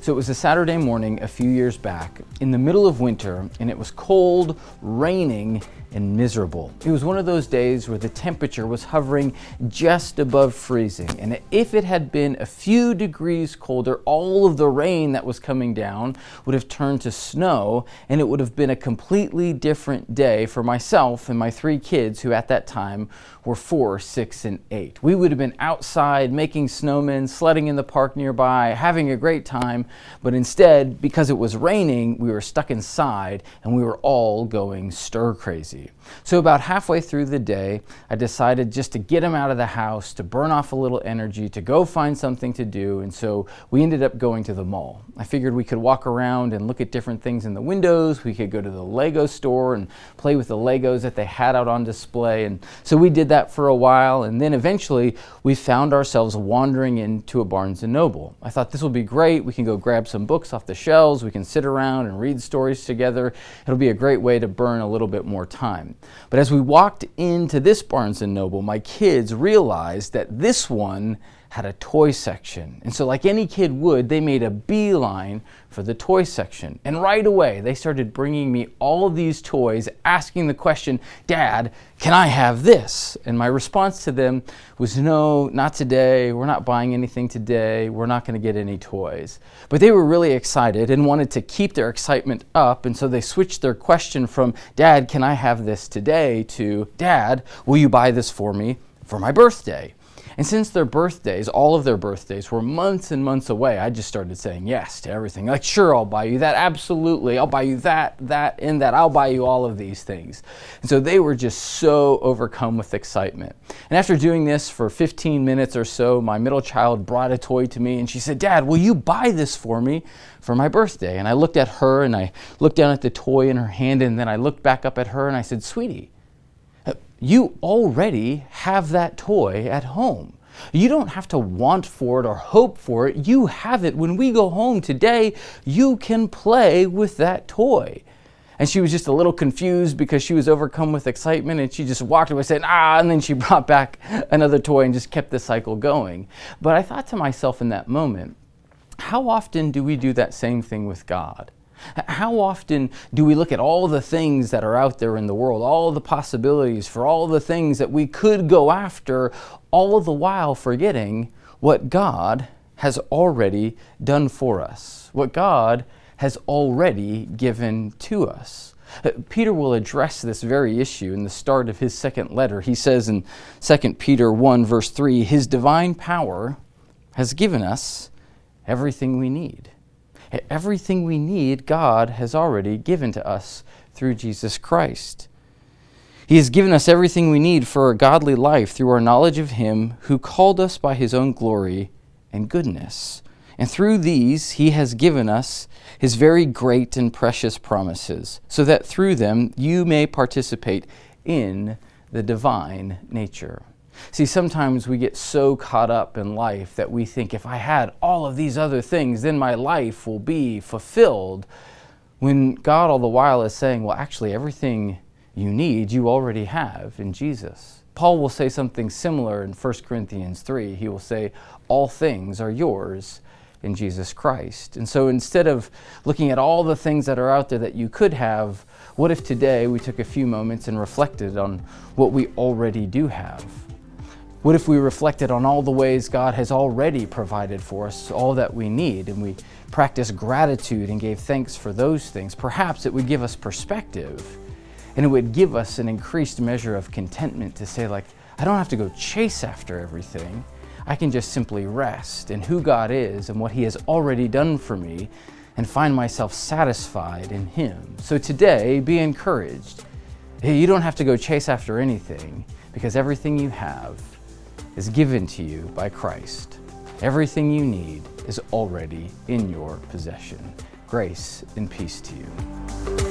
So it was a Saturday morning a few years back in the middle of winter, and it was cold, raining, and miserable. It was one of those days where the temperature was hovering just above freezing. And if it had been a few degrees colder, all of the rain that was coming down would have turned to snow, and it would have been a completely different day for myself and my 3 kids, who at that time were 4, 6, and 8. We would have been outside making snowmen, sledding in the park nearby, having a great time, but instead, because it was raining, we were stuck inside and we were all going stir crazy. So about halfway through the day, I decided just to get them out of the house, to burn off a little energy, to go find something to do, and so we ended up going to the mall. I figured we could walk around and look at different things in the windows. We could go to the Lego store and play with the Legos that they had out on display, and so we did that for a while, and then eventually we found ourselves wandering into a Barnes & Noble. I thought this will be great. We can go grab some books off the shelves. We can sit around and read stories together. It'll be a great way to burn a little bit more time. But as we walked into this Barnes & Noble, my kids realized that this one had a toy section. And so like any kid would, they made a beeline for the toy section. And right away, they started bringing me all of these toys, asking the question, "Dad, can I have this?" And my response to them was, "No, not today. We're not buying anything today. We're not going to get any toys." But they were really excited and wanted to keep their excitement up. And so they switched their question from, "Dad, can I have this today?" to, "Dad, will you buy this for me for my birthday?" And since their birthdays, all of their birthdays, were months and months away, I just started saying yes to everything. Like, sure, I'll buy you that. Absolutely. I'll buy you that, and that. I'll buy you all of these things. And so they were just so overcome with excitement. And after doing this for 15 minutes or so, my middle child brought a toy to me and she said, "Dad, will you buy this for me for my birthday?" And I looked at her and I looked down at the toy in her hand, and then I looked back up at her and I said, "Sweetie, you already have that toy at home. You don't have to want for it or hope for it. You have it. When we go home today, you can play with that toy." And she was just a little confused because she was overcome with excitement, and she just walked away saying, and then she brought back another toy and just kept the cycle going. But I thought to myself in that moment, how often do we do that same thing with God? How often do we look at all the things that are out there in the world, all the possibilities for all the things that we could go after, all of the while forgetting what God has already done for us, what God has already given to us? Peter will address this very issue in the start of his second letter. He says in 2 Peter 1, verse 3, "His divine power has given us everything we need." Everything we need, God has already given to us through Jesus Christ. He has given us everything we need for a godly life through our knowledge of Him who called us by His own glory and goodness. And through these, He has given us His very great and precious promises, so that through them you may participate in the divine nature. See, sometimes we get so caught up in life that we think, if I had all of these other things, then my life will be fulfilled. When God all the while is saying, well, actually everything you need, you already have in Jesus. Paul will say something similar in 1 Corinthians 3. He will say, all things are yours in Jesus Christ. And so instead of looking at all the things that are out there that you could have, what if today we took a few moments and reflected on what we already do have? What if we reflected on all the ways God has already provided for us all that we need, and we practiced gratitude and gave thanks for those things? Perhaps it would give us perspective, and it would give us an increased measure of contentment to say, like, I don't have to go chase after everything. I can just simply rest in who God is and what He has already done for me, and find myself satisfied in Him. So today, be encouraged. Hey, you don't have to go chase after anything, because everything you have is given to you by Christ. Everything you need is already in your possession. Grace and peace to you.